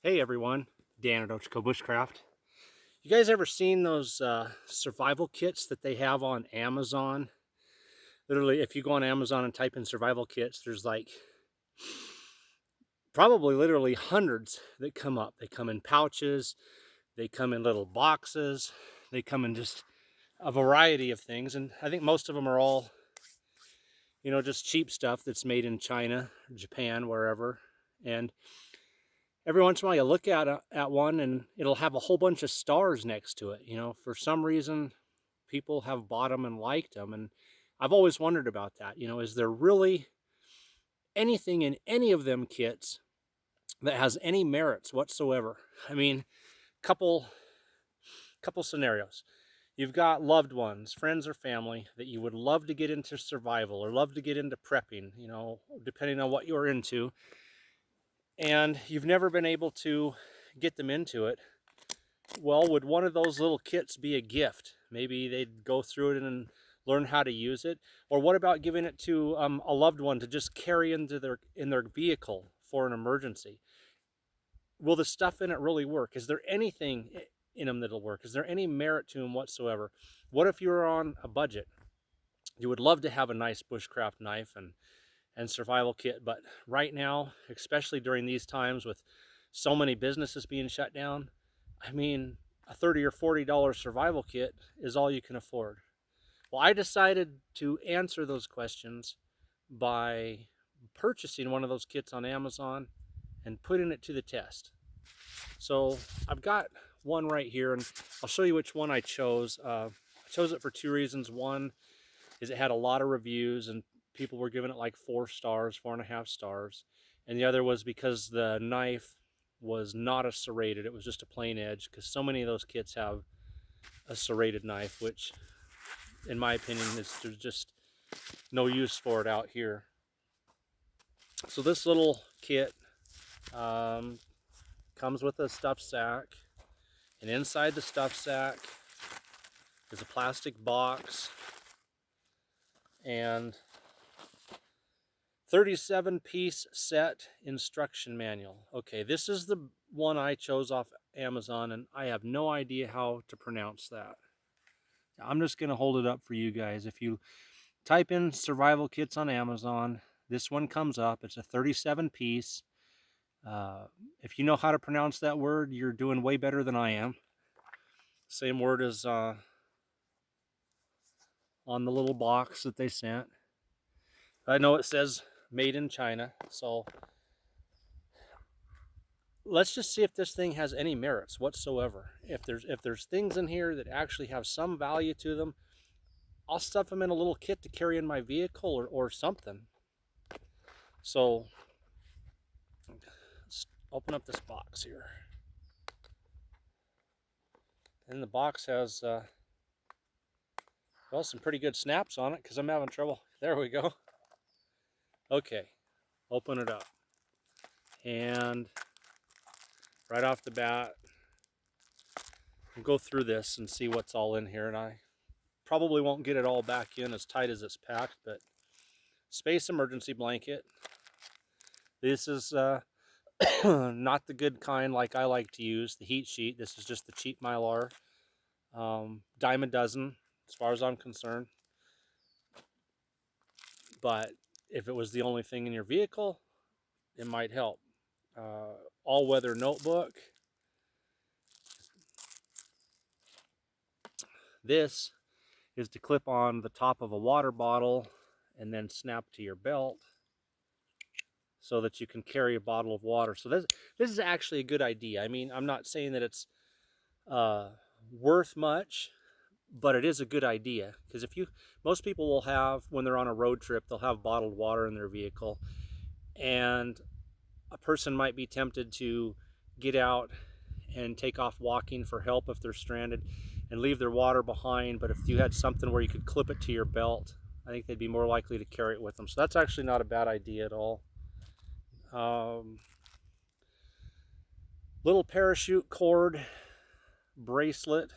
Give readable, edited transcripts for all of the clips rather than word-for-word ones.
Hey everyone, Dan at Ochco Bushcraft. You guys ever seen those survival kits that they have on Amazon? Literally, if you go on Amazon and type in survival kits, there's like probably literally hundreds that come up. They come in pouches, they come in little boxes, they come in just a variety of things. And I think most of them are all, just cheap stuff that's made in China, Japan, wherever. And every once in a while you look at one and it'll have a whole bunch of stars next to it. For some reason people have bought them and liked them, and I've always wondered about that. Is there really anything in any of them kits that has any merits whatsoever? I mean, couple scenarios. You've got loved ones, friends or family that you would love to get into survival or love to get into prepping, depending on what you're into, and you've never been able to get them into it. Well, would one of those little kits be a gift? Maybe they'd go through it and learn how to use it. Or what about giving it to a loved one to just carry in their vehicle for an emergency? Will the stuff in it really work? Is there anything in them that'll work? Is there any merit to them whatsoever? What if you were on a budget? You would love to have a nice bushcraft knife and survival kit, but right now, especially during these times with so many businesses being shut down, I mean, a $30 or $40 survival kit is all you can afford. Well, I decided to answer those questions by purchasing one of those kits on Amazon and putting it to the test. So I've got one right here, and I'll show you which one I chose. I chose it for two reasons. One is it had a lot of reviews and people were giving it like 4 stars, 4.5 stars. And the other was because the knife was not a serrated, it was just a plain edge, because so many of those kits have a serrated knife, which in my opinion there's just no use for it out here. So this little kit comes with a stuff sack, and inside the stuff sack is a plastic box and 37-piece set instruction manual. Okay, this is the one I chose off Amazon, and I have no idea how to pronounce that. I'm just going to hold it up for you guys. If you type in survival kits on Amazon, this one comes up. It's a 37-piece. If you know how to pronounce that word, you're doing way better than I am. Same word as on the little box that they sent. I know it says made in China, so let's just see if this thing has any merits whatsoever. If there's things in here that actually have some value to them, I'll stuff them in a little kit to carry in my vehicle or something. So let's open up this box here. And the box has well, some pretty good snaps on it because I'm having trouble. There we go. Okay, open it up. And right off the bat, we'll go through this and see what's all in here. And I probably won't get it all back in as tight as it's packed, but space emergency blanket. This is not the good kind like I like to use, the heat sheet. This is just the cheap Mylar. Dime a dozen as far as I'm concerned. But if it was the only thing in your vehicle, it might help. All-weather notebook. This is to clip on the top of a water bottle and then snap to your belt so that you can carry a bottle of water. So this is actually a good idea. I mean, I'm not saying that it's worth much, but it is a good idea, because most people will have, when they're on a road trip, they'll have bottled water in their vehicle, and a person might be tempted to get out and take off walking for help if they're stranded and leave their water behind. But if you had something where you could clip it to your belt, I think they'd be more likely to carry it with them. So that's actually not a bad idea at all. Little parachute cord bracelet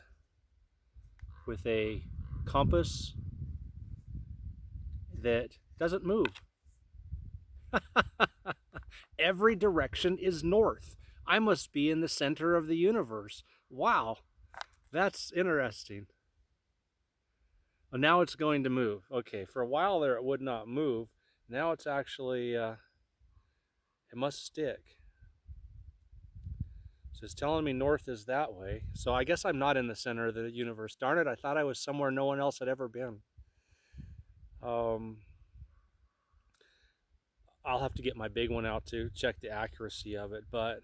with a compass that doesn't move. Every direction is north. I must be in the center of the universe. Wow, that's interesting. Well, now it's going to move. Okay, for a while there it would not move. Now it's actually, it must stick. So it's telling me north is that way. So I guess I'm not in the center of the universe. Darn it, I thought I was somewhere no one else had ever been. I'll have to get my big one out to check the accuracy of it. But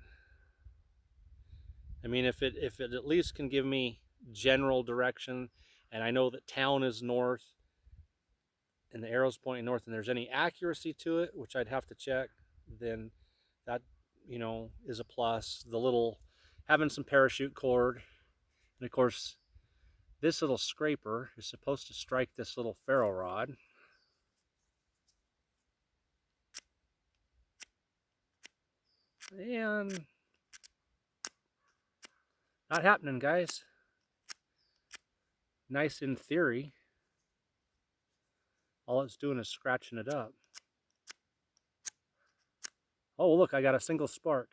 I mean, if it at least can give me general direction, and I know that town is north, and the arrow's pointing north, and there's any accuracy to it, which I'd have to check, then that, you know, is a plus. The little, having some parachute cord, and of course, this little scraper is supposed to strike this little ferro rod. And not happening, guys. Nice in theory. All it's doing is scratching it up. Oh, look, I got a single spark.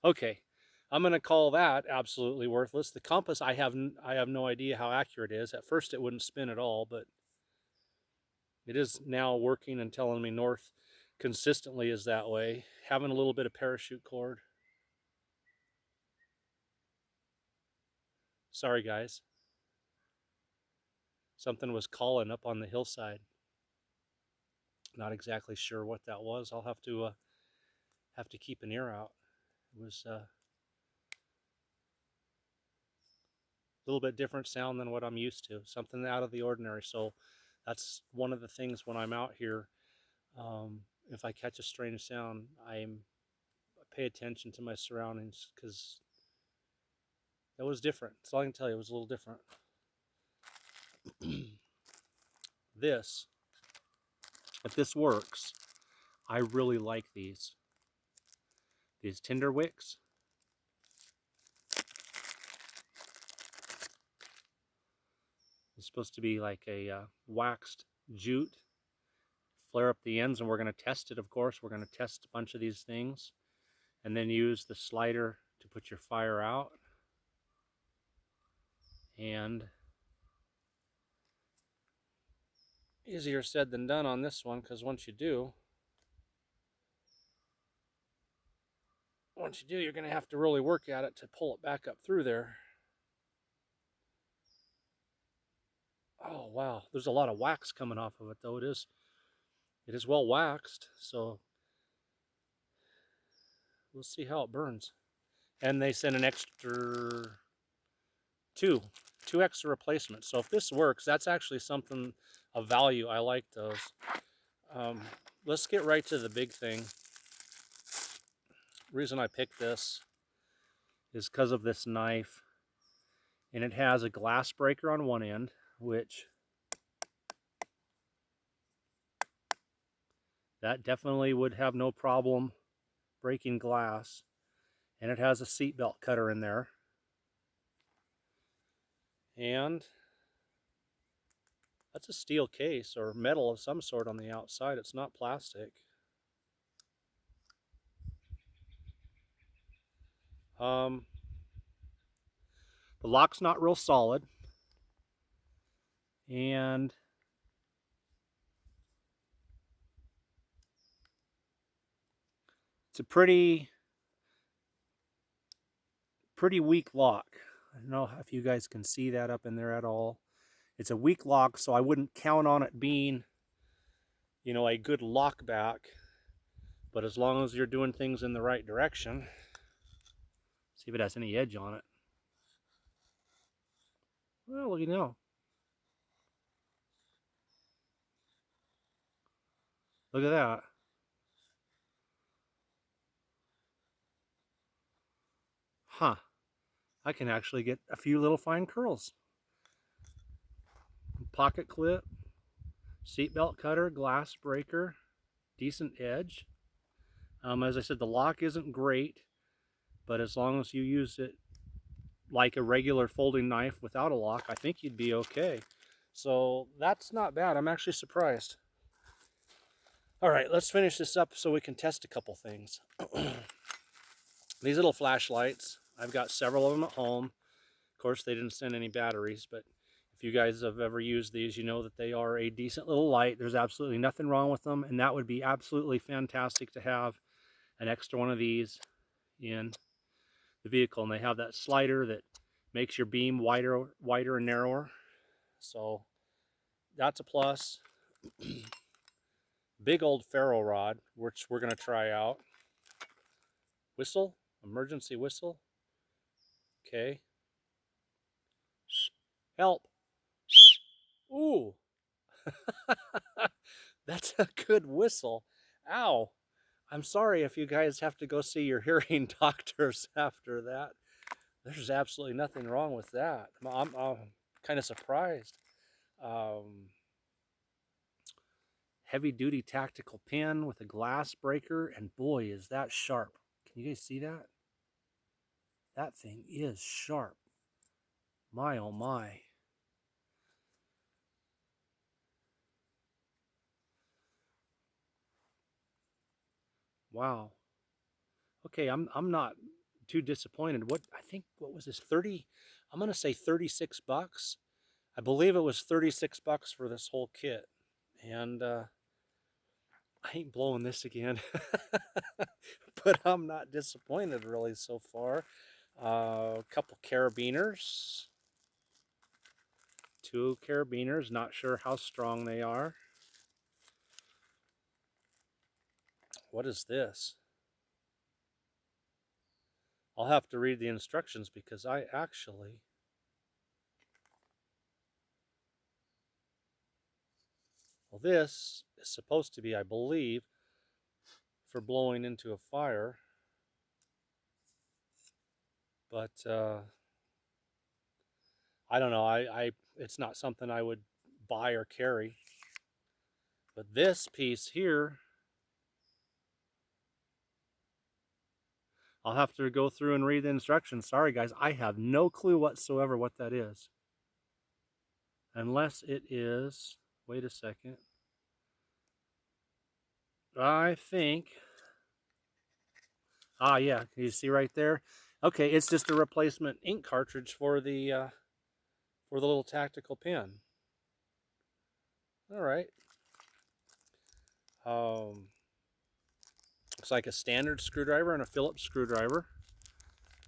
Okay, I'm going to call that absolutely worthless. The compass, I have no idea how accurate it is. At first it wouldn't spin at all, but it is now working and telling me north consistently is that way. Having a little bit of parachute cord. Sorry, guys. Something was calling up on the hillside. Not exactly sure what that was. I'll have to keep an ear out. It was a little bit different sound than what I'm used to. Something out of the ordinary. So that's one of the things when I'm out here. If I catch a strange sound, I pay attention to my surroundings, because that was different. That's all I can tell you. It was a little different. If this works, I really like these tinder wicks. It's supposed to be like a waxed jute. Flare up the ends, and we're going to test it, of course. We're going to test a bunch of these things and then use the slider to put your fire out. And easier said than done on this one, because once you do, you're going to have to really work at it to pull it back up through there. Oh, wow. There's a lot of wax coming off of it, though. It is well waxed, so we'll see how it burns. And they sent an extra two extra replacements. So if this works, that's actually something of value. I like those. Let's get right to the big thing. The reason I picked this is because of this knife. And it has a glass breaker on one end, which that definitely would have no problem breaking glass. And it has a seatbelt cutter in there. And that's a steel case or metal of some sort on the outside. It's not plastic. The lock's not real solid. And it's a pretty weak lock. I don't know if you guys can see that up in there at all. It's a weak lock, so I wouldn't count on it being, you know, a good lock back. But as long as you're doing things in the right direction, see if it has any edge on it. Well, look, you know. Look at that. Huh. I can actually get a few little fine curls. Pocket clip, seatbelt cutter, glass breaker, decent edge. As I said, the lock isn't great, but as long as you use it like a regular folding knife without a lock, I think you'd be okay. So that's not bad. I'm actually surprised. All right, let's finish this up so we can test a couple things. These little flashlights, I've got several of them at home. Of course, they didn't send any batteries, but if you guys have ever used these, you know that they are a decent little light. There's absolutely nothing wrong with them, and that would be absolutely fantastic to have an extra one of these in the vehicle. And they have that slider that makes your beam wider and narrower. So that's a plus. Big old ferro rod, which we're going to try out. Whistle, emergency whistle. Okay. Help. Ooh. That's a good whistle. Ow. I'm sorry if you guys have to go see your hearing doctors after that. There's absolutely nothing wrong with that. I'm kind of surprised. Heavy duty tactical pen with a glass breaker, and boy, is that sharp. Can you guys see that? That thing is sharp. My oh my. Wow. Okay, I'm not too disappointed. What was this, 30? I'm gonna say 36 bucks. I believe it was 36 bucks for this whole kit. And I ain't blowing this again. But I'm not disappointed really so far. A couple carabiners. 2 carabiners, not sure how strong they are. What is this? I'll have to read the instructions because I actually... Well, this is supposed to be, I believe, for blowing into a fire. But I don't know. It's not something I would buy or carry. But this piece here, I'll have to go through and read the instructions. Sorry, guys. I have no clue whatsoever what that is. Unless it is... Wait a second. I think... Ah, yeah. Can you see right there? Okay, it's just a replacement ink cartridge for the little tactical pen. All right. Looks like a standard screwdriver and a Phillips screwdriver.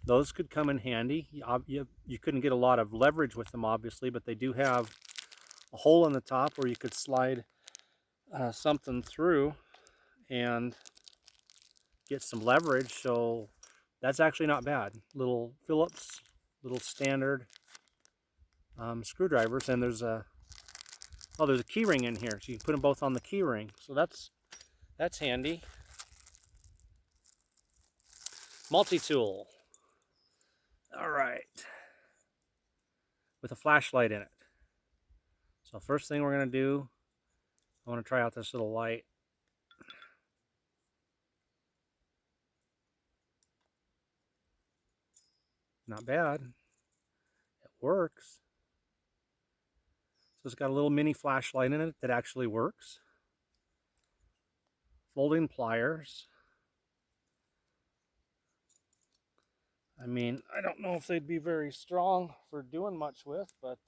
Those could come in handy. You couldn't get a lot of leverage with them, obviously, but they do have a hole in the top where you could slide something through and get some leverage. So that's actually not bad. Little Phillips, little standard screwdrivers, and there's a key ring in here, so you can put them both on the key ring. So that's handy. Multi-tool. All right. With a flashlight in it. So first thing we're going to do, I want to try out this little light. Not bad. It works. So it's got a little mini flashlight in it that actually works. Folding pliers. I mean, I don't know if they'd be very strong for doing much with, but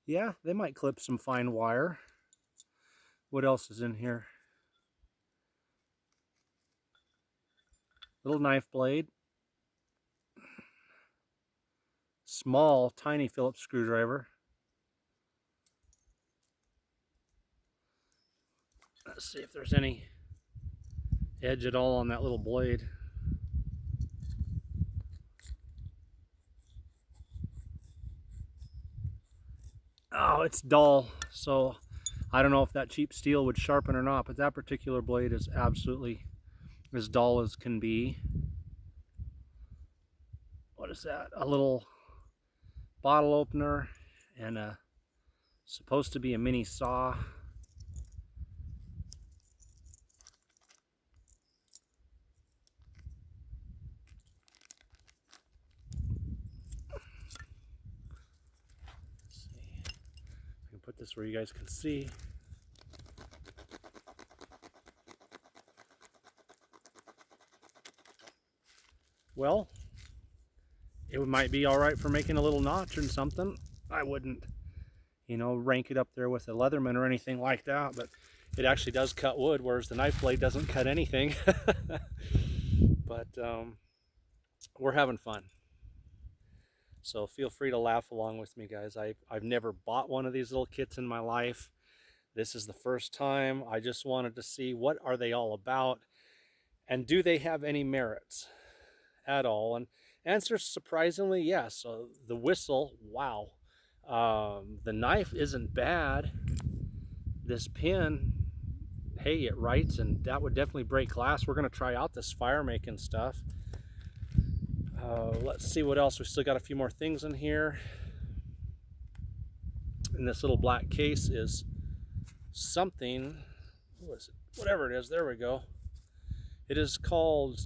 yeah, they might clip some fine wire. What else is in here? Little knife blade. Small, tiny Phillips screwdriver. Let's see if there's any edge at all on that little blade. Oh, it's dull, so I don't know if that cheap steel would sharpen or not, but that particular blade is absolutely as dull as can be. What is that? A little bottle opener and supposed to be a mini saw. put this where you guys can see. Well, it might be all right for making a little notch and something. I wouldn't, you know, rank it up there with a Leatherman or anything like that, but it actually does cut wood, whereas the knife blade doesn't cut anything. But we're having fun. So feel free to laugh along with me, guys. I've never bought one of these little kits in my life. This is the first time. I just wanted to see what are they all about, and do they have any merits at all? And answer surprisingly yes. So the whistle, wow. The knife isn't bad. This pin, hey, it writes, and that would definitely break glass. We're going to try out this fire making stuff. Let's see what else. We've still got a few more things in here. And this little black case is something, what is it? Whatever it is, there we go. It is called,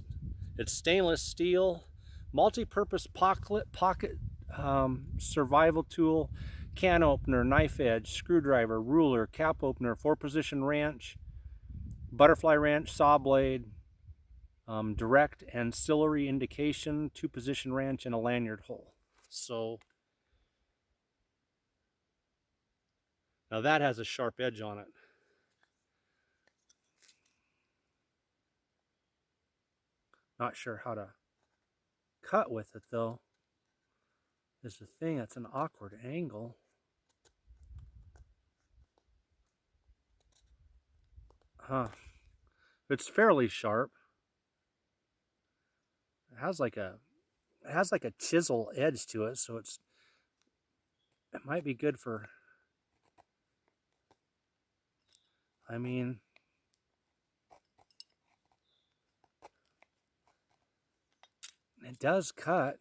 it's stainless steel, multi-purpose pocket survival tool, can opener, knife edge, screwdriver, ruler, cap opener, 4-position wrench, butterfly wrench, saw blade, direct ancillary indication, 2-position wrench, and a lanyard hole. So now that has a sharp edge on it. Not sure how to cut with it though. Is the thing, it's an awkward angle. Huh. It's fairly sharp. It has like a chisel edge to it, so it might be good for, I mean, it does cut.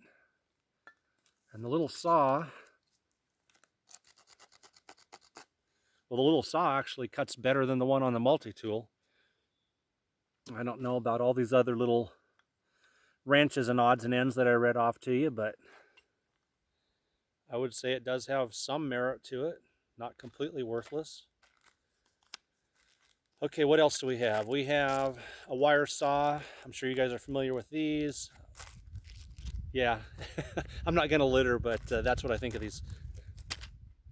And the little saw, well, the little saw actually cuts better than the one on the multi-tool. I don't know about all these other little wrenches and odds and ends that I read off to you, but I would say it does have some merit to it. Not completely worthless. Okay, what else do we have? We have a wire saw. I'm sure you guys are familiar with these. Yeah, I'm not gonna litter, but that's what I think of these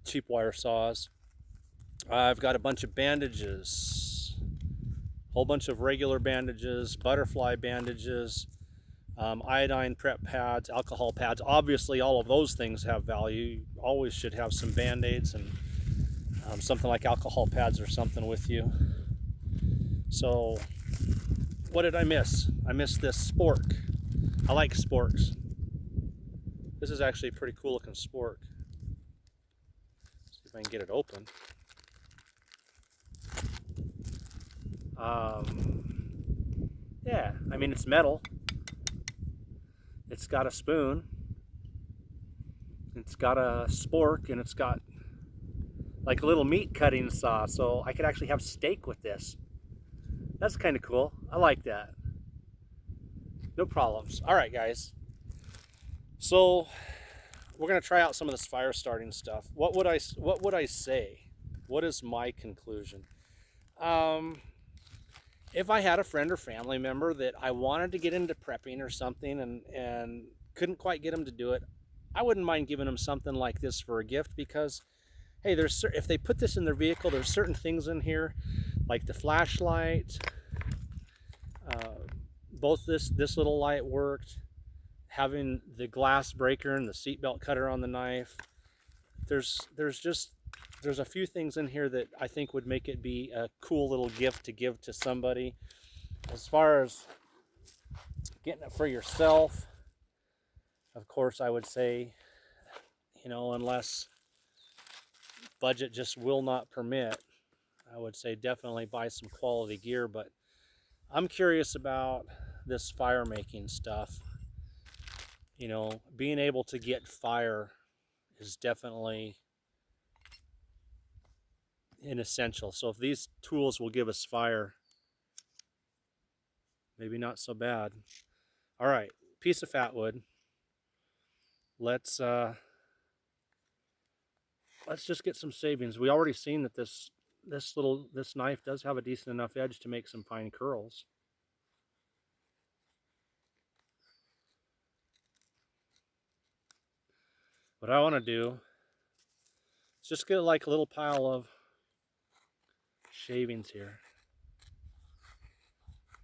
cheap wire saws. I've got a bunch of bandages, a whole bunch of regular bandages, butterfly bandages, iodine prep pads, alcohol pads. Obviously, all of those things have value. You always should have some band-aids and something like alcohol pads or something with you. So, what did I miss? I missed this spork. I like sporks. This is actually a pretty cool looking spork. See if I can get it open. Yeah, I mean, it's metal. It's got a spoon. It's got a spork, and it's got like a little meat cutting saw, so I could actually have steak with this. That's kind of cool. I like that. No problems. All right, guys. So we're gonna try out some of this fire starting stuff. What would I say? What is my conclusion? If I had a friend or family member that I wanted to get into prepping or something and couldn't quite get them to do it, I wouldn't mind giving them something like this for a gift, because hey, if they put this in their vehicle, there's certain things in here like the flashlight. Both this little light worked. Having the glass breaker and the seatbelt cutter on the knife. There's a few things in here that I think would make it be a cool little gift to give to somebody. As far as getting it for yourself, of course, I would say, you know, unless budget just will not permit, I would say definitely buy some quality gear. But I'm curious about this fire making stuff. You know, being able to get fire is definitely an essential. So if these tools will give us fire, maybe not so bad. All right, piece of fat wood. Let's let's just get some savings. We already seen that this knife does have a decent enough edge to make some fine curls. What I want to do is just get like a little pile of shavings here,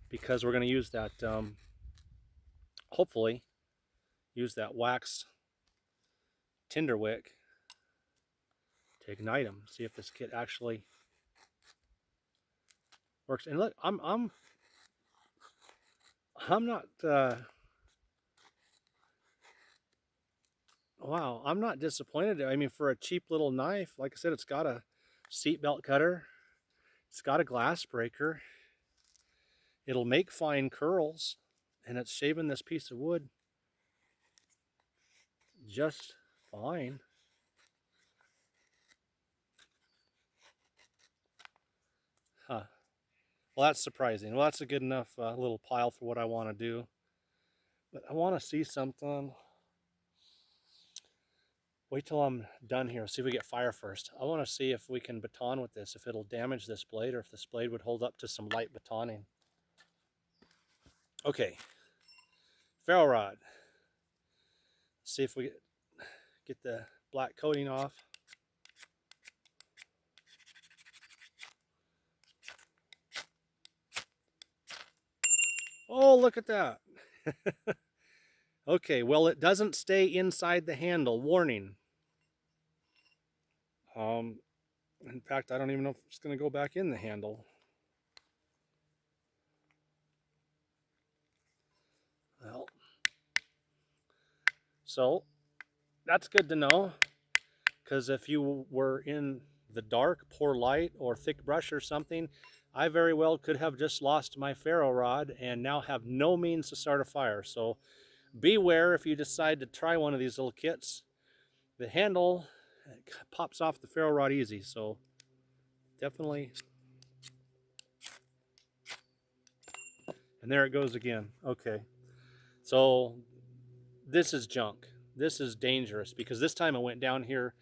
because we're going to use that, hopefully, use that wax tinder wick to ignite them. See if this kit actually works. And look, I'm not. Wow, I'm not disappointed. I mean, for a cheap little knife, like I said, it's got a seatbelt cutter. It's got a glass breaker. It'll make fine curls, and it's shaving this piece of wood just fine. Huh. Well, that's surprising. Well, that's a good enough little pile for what I want to do. But I want to see something. Wait till I'm done here. See if we get fire first. I want to see if we can baton with this, if it'll damage this blade, or if this blade would hold up to some light batoning. Okay, ferro rod. See if we get the black coating off. Oh, look at that. Okay, well, it doesn't stay inside the handle. Warning. In fact, I don't even know if it's going to go back in the handle. Well, so that's good to know, because if you were in the dark, poor light, or thick brush or something, I very well could have just lost my ferro rod and now have no means to start a fire. So beware if you decide to try one of these little kits. The handle pops off the ferro rod easy, so definitely. And there it goes again. Okay, so this is junk. This is dangerous, because this time I went down here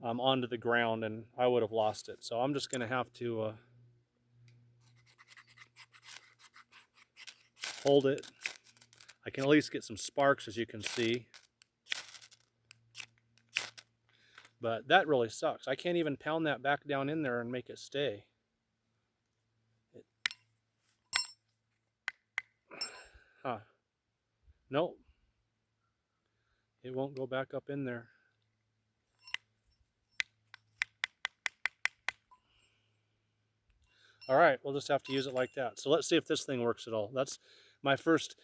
onto the ground and I would have lost it. So I'm just going to have to hold it. I can at least get some sparks, as you can see. But that really sucks. I can't even pound that back down in there and make it stay. Huh. Nope. It won't go back up in there. All right, we'll just have to use it like that. So let's see if this thing works at all. That's my first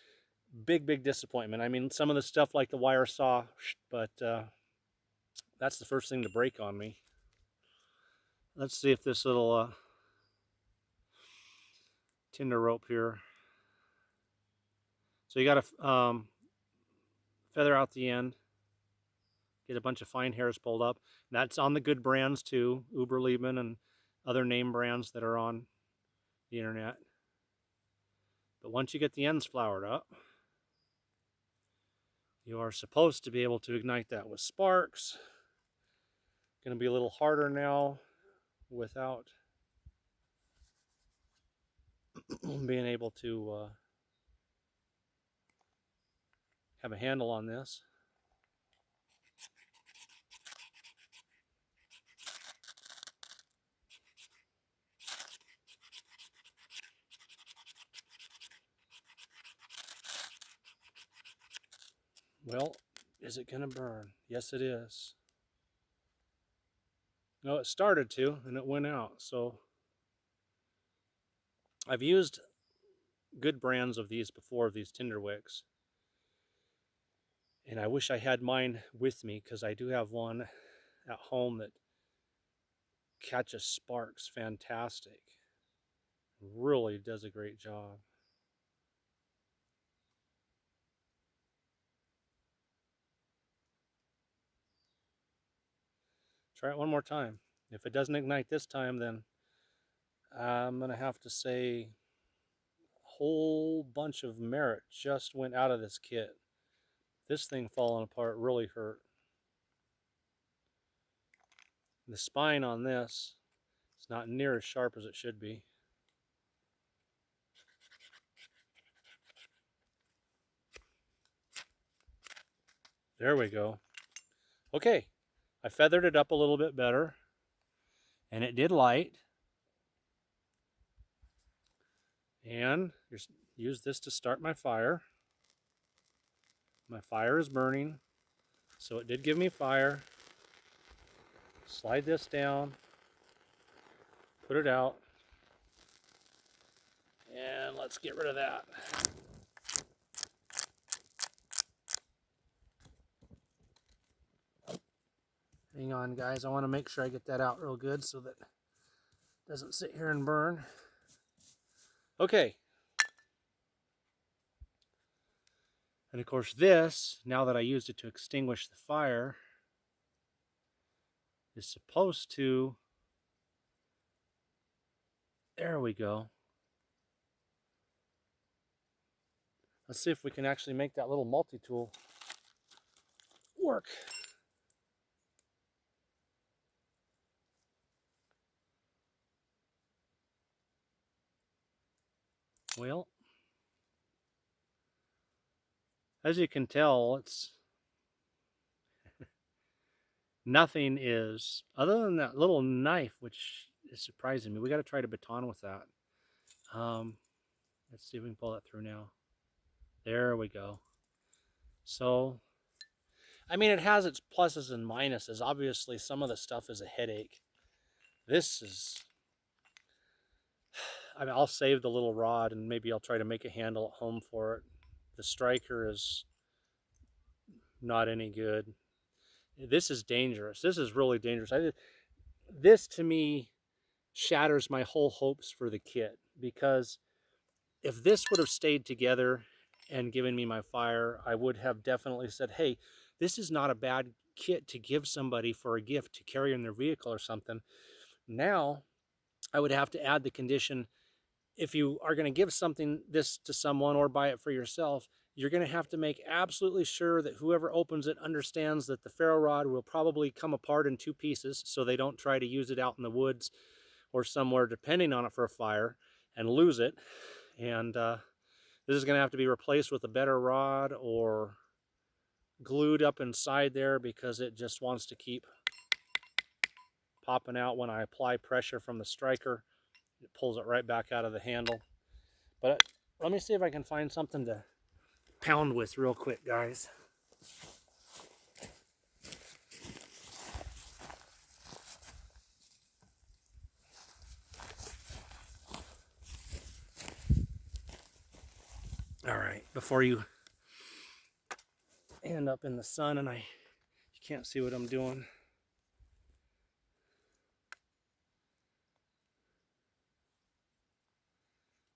big disappointment. I mean, some of the stuff like the wire saw, but that's the first thing to break on me. Let's see if this little tinder rope here. So you got to feather out the end, get a bunch of fine hairs pulled up. And that's on the good brands too, Uberleben and other name brands that are on the internet. But once you get the ends floured up, you are supposed to be able to ignite that with sparks. Going to be a little harder now without being able to have a handle on this. Well, is it going to burn? Yes, it is. No, it started to, and it went out. So I've used good brands of these before, these tinder wicks. And I wish I had mine with me, because I do have one at home that catches sparks fantastic. Really does a great job. Try it one more time. If it doesn't ignite this time, then I'm going to have to say a whole bunch of merit just went out of this kit. This thing falling apart really hurt. The spine on this is not near as sharp as it should be. There we go. Okay, I feathered it up a little bit better, and it did light. And use this to start my fire. My fire is burning, so it did give me fire. Slide this down, put it out, and let's get rid of that. Hang on, guys, I want to make sure I get that out real good so that it doesn't sit here and burn. Okay. And of course this, now that I used it to extinguish the fire, is supposed to, there we go. Let's see if we can actually make that little multi-tool work. Well, as you can tell, it's nothing is, other than that little knife, which is surprising me. We got to try to baton with that. Let's see if we can pull that through now. There we go. So, I mean, it has its pluses and minuses. Obviously, some of the stuff is a headache. This is, I mean, I'll save the little rod and maybe I'll try to make a handle at home for it. The striker is not any good. This is dangerous. This is really dangerous. This to me shatters my whole hopes for the kit, because if this would have stayed together and given me my fire, I would have definitely said, hey, this is not a bad kit to give somebody for a gift to carry in their vehicle or something. Now I would have to add the condition, if you are going to give this to someone or buy it for yourself, you're going to have to make absolutely sure that whoever opens it understands that the ferro rod will probably come apart in 2 pieces, so they don't try to use it out in the woods or somewhere depending on it for a fire and lose it. And this is going to have to be replaced with a better rod or glued up inside there, because it just wants to keep popping out when I apply pressure from the striker. It pulls it right back out of the handle. But let me see if I can find something to pound with real quick, guys. All right, before you end up in the sun and you can't see what I'm doing.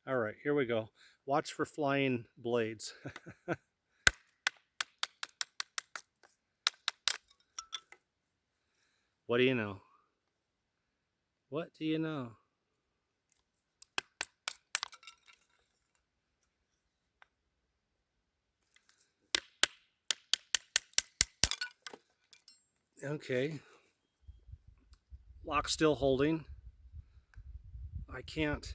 All right, here we go. Watch for flying blades. What do you know? What do you know? Okay. Lock still holding. I can't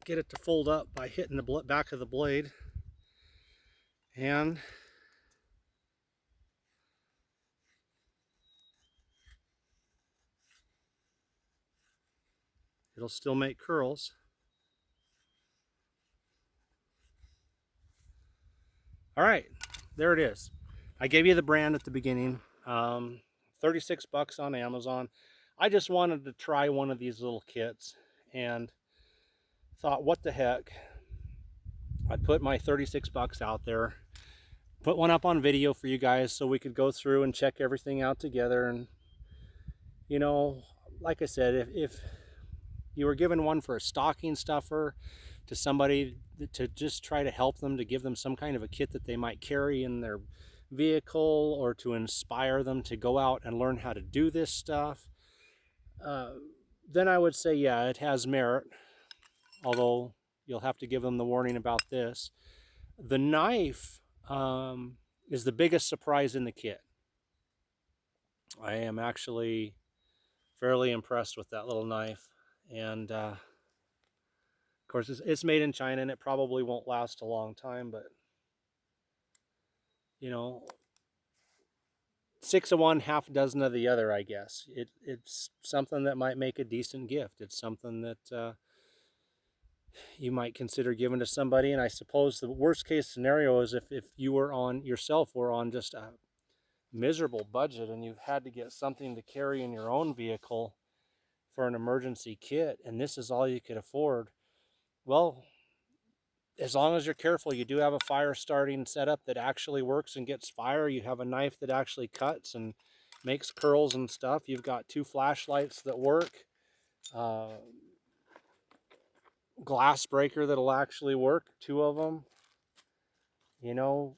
get it to fold up by hitting the back of the blade. And it'll still make curls. All right, there it is. I gave you the brand at the beginning. 36 bucks on Amazon. I just wanted to try one of these little kits and thought, what the heck? I'd put my 36 bucks out there, put one up on video for you guys so we could go through and check everything out together. And you know, like I said, if you were given one for a stocking stuffer to somebody to just try to help them, to give them some kind of a kit that they might carry in their vehicle, or to inspire them to go out and learn how to do this stuff, then I would say, yeah, it has merit. Although you'll have to give them the warning about this. The knife is the biggest surprise in the kit. I am actually fairly impressed with that little knife. And of course, it's made in China, and it probably won't last a long time, but you know, six of one, half a dozen of the other, I guess. It's something that might make a decent gift. It's something that you might consider giving to somebody. And I suppose the worst case scenario is if you were on yourself were on just a miserable budget and you had to get something to carry in your own vehicle for an emergency kit, and this is all you could afford. Well, as long as you're careful, you do have a fire starting setup that actually works and gets fire. You have a knife that actually cuts and makes curls and stuff. You've got two flashlights that work, uh, glass breaker that'll actually work, two of them. You know,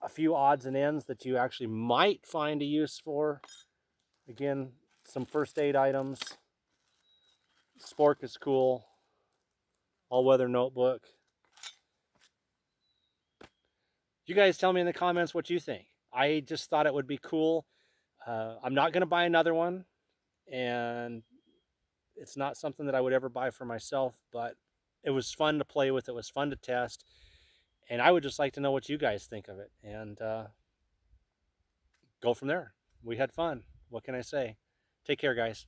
a few odds and ends that you actually might find a use for. Again, some first aid items. Spork is cool. All-weather notebook. You guys tell me in the comments what you think. I just thought it would be cool. I'm not going to buy another one, and it's not something that I would ever buy for myself, but it was fun to play with. It was fun to test, and I would just like to know what you guys think of it, and go from there. We had fun. What can I say? Take care, guys.